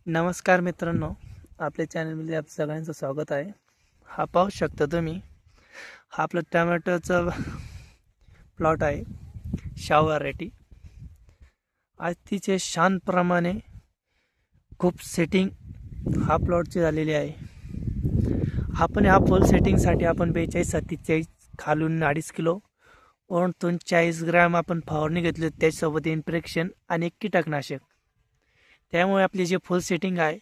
नमस्कार मित्रांनो, आपल्या चॅनलमध्ये आप सगळ्यांचं स्वागत आहे. हा पाहू शकता तुम्ही, हा आपला टोमॅटोचा प्लॉट आहे. शाव व्हरायटी अतिशय शांतप्रमाणे खूप सेटिंग हा प्लॉटची झालेली आहे. आपण ह्या फुल सेटिंगसाठी आपण 42-47 खालून 2.5 किलो वरून 40 ग्रॅम आपण फवारणी घेतली, त्याच्यासोबत इन्फेक्शन आणि एक कीटकनाशक. त्यामुळे आपली जे फुल सेटिंग आहे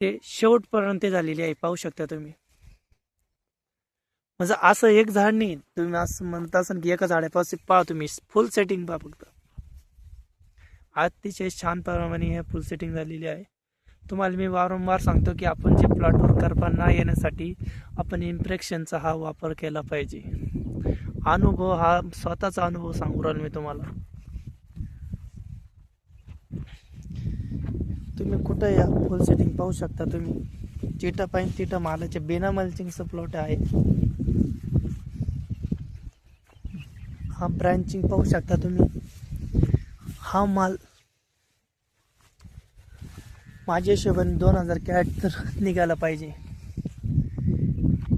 ते शेवटपर्यंत झालेली आहे. पाहू शकता तुम्ही. म्हणजे असं एक झाड नाही, तुम्ही असं म्हणता असाल की एका झाडापासून पहा, तुम्ही फुल सेटिंग पहा. फक्त अतिशय शांतप्रमाणे हे फुल सेटिंग झालेली आहे. तुम्हाला मी वारंवार सांगतो की आपण जे प्लॉटवर करपा न येण्यासाठी आपण इन्फेक्शनचा हा वापर केला पाहिजे. अनुभव हा स्वतःचा अनुभव सांगू राहिलो मी तुम्हाला. तुम्ही कुठं या फुल सेटिंग पाहू शकता. तुम्ही जिथं पाहिजे तिथं मालाचे बिना मल्चिंगचं प्लॉट आहे. हा ब्रँचिंग पाहू शकता तुम्ही. हा माल माझ्या हिशोबाने 2000 कॅट तर निघाला पाहिजे.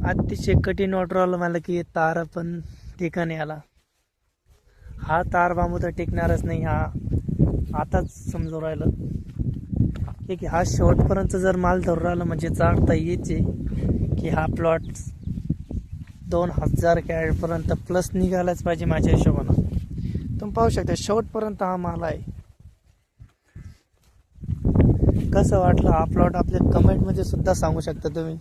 अतिशय कठीण वाटू राहिलं मला की तार पण ठिकाणी आला. हा तार बांबू तर टिकणारच नाही, हा आताच समजून राहिलं. की हा शेवटपर्यंत जर माल धरून राहिला म्हणजे चालता येते की हा प्लॉट 2000 कॅरेटपर्यंत प्लस निघालाच पाहिजे माझ्या हिशोबानं. तुम्ही पाहू शकता शेवटपर्यंत हा माल आहे. कसं वाटलं हा प्लॉट आपल्या कमेंटमध्ये सुद्धा सांगू शकता तुम्ही.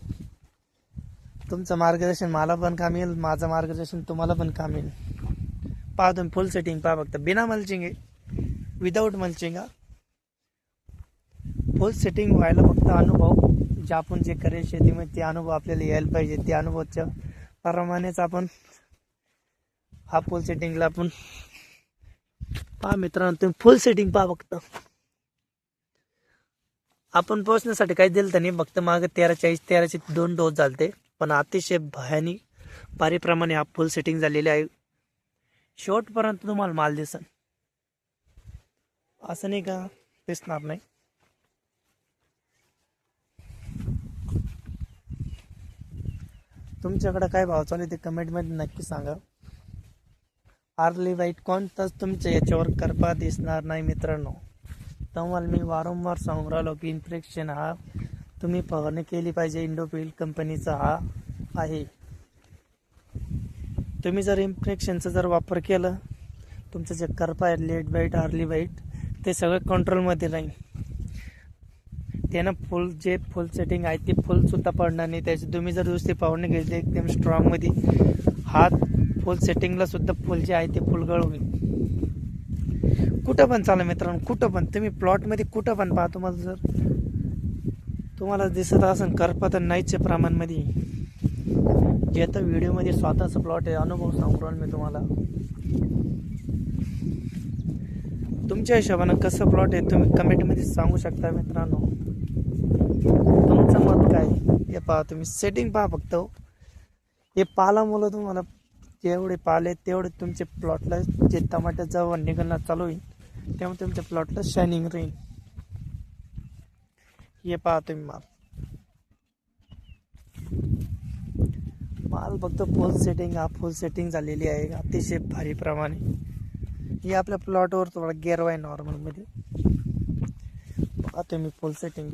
तुमचं मार्गदर्शन मला पण काम येईल, माझं मार्गदर्शन तुम्हाला पण काम येईल. पहा तुम्ही फुल सेटिंग पहा. फक्त बिना मल्चिंग आहे, विदाऊट मल्चिंग. फुल सेटिंग व्हायला फक्त अनुभव जे आपण जे करेल शेतीमध्ये ते अनुभव आपल्याला यायला पाहिजे. त्या अनुभवाच्या प्रमाणेच आपण हा फुल सेटिंगला आपण पहा. मित्रांनो तुम्ही फुल सेटिंग पहा. फक्त आपण पोहोचण्यासाठी काही दिलं तर नाही, फक्त मागे 13-40-13चे 2 डोस झालते, पण अतिशय भयानक पारीप्रमाणे हा फुल सेटिंग झालेली आहे. शेवटपर्यंत तुम्हाला माल दिसन, असं नाही का दिसणार नाही. तुमच्याकडे काय भाव चालू ते कमेंटमध्ये नक्की सांगा. आर्ली व्हाईट कोणताच तुमच्या याच्यावर करपा दिसणार नाही मित्रांनो. तुम्हाला मी वारंवार सांगू राहिलो की इन्फेक्शन हा तुम्ही फवारणी केली पाहिजे. इंडोफिल कंपनीचा हा आहे. तुम्ही जर इन्फेक्शनचा जर वापर केला, तुमचं जे करपा आहे लेट व्हाईट आर्ली व्हाईट ते सगळं कंट्रोलमध्ये राहील. त्यानं फुल सेटिंग आहे ते फुलसुद्धा पडणार नाही. त्याची तुम्ही जर दुसरी फवारणी घेतली एकदम स्ट्रॉंगमध्ये, हात फुल सेटिंगला सुद्धा फुल जे आहे ते फुलगळ होईल. कुठं पण चाला मित्रांनो, कुठं पण तुम्ही प्लॉटमध्ये कुठं पण पहा. तुम्हाला दिसत असेल करपा तर नाहीचे प्रमाणमध्ये. जे आता व्हिडिओमध्ये स्वतःचा प्लॉट आहे, अनुभव सांगू राहिलो मी तुम्हाला. तुमच्या हिशोबानं कसं प्लॉट आहे तुम्ही कमेंटमध्ये सांगू शकता मित्रांनो. तुमचं मत काय हे पहा. तुम्ही सेटिंग पहा. फक्त हे पालामुळं तुम्हाला जेवढे पाले तेवढे तुमच्या प्लॉटला जे टमाट्याचं निघणं चालू होईल, त्यामुळे तुमच्या प्लॉटला शायनिंग राहील. हे पहा तुम्ही माल फक्त फुल सेटिंग झालेली आहे अतिशय भारी प्रमाणे. हे आपल्या प्लॉटवर थोडा गेरवा आहे नॉर्मलमध्ये. पहा तुम्ही फुल सेटिंग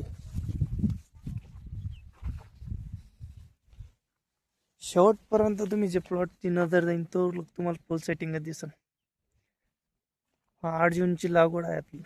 शेवटपर्यंत तुम्ही जे प्लॉटची नजर जाईल तो तुम्हाला फुल सेटिंग दिसेल. 8 जूनची लागवड आहे आपली.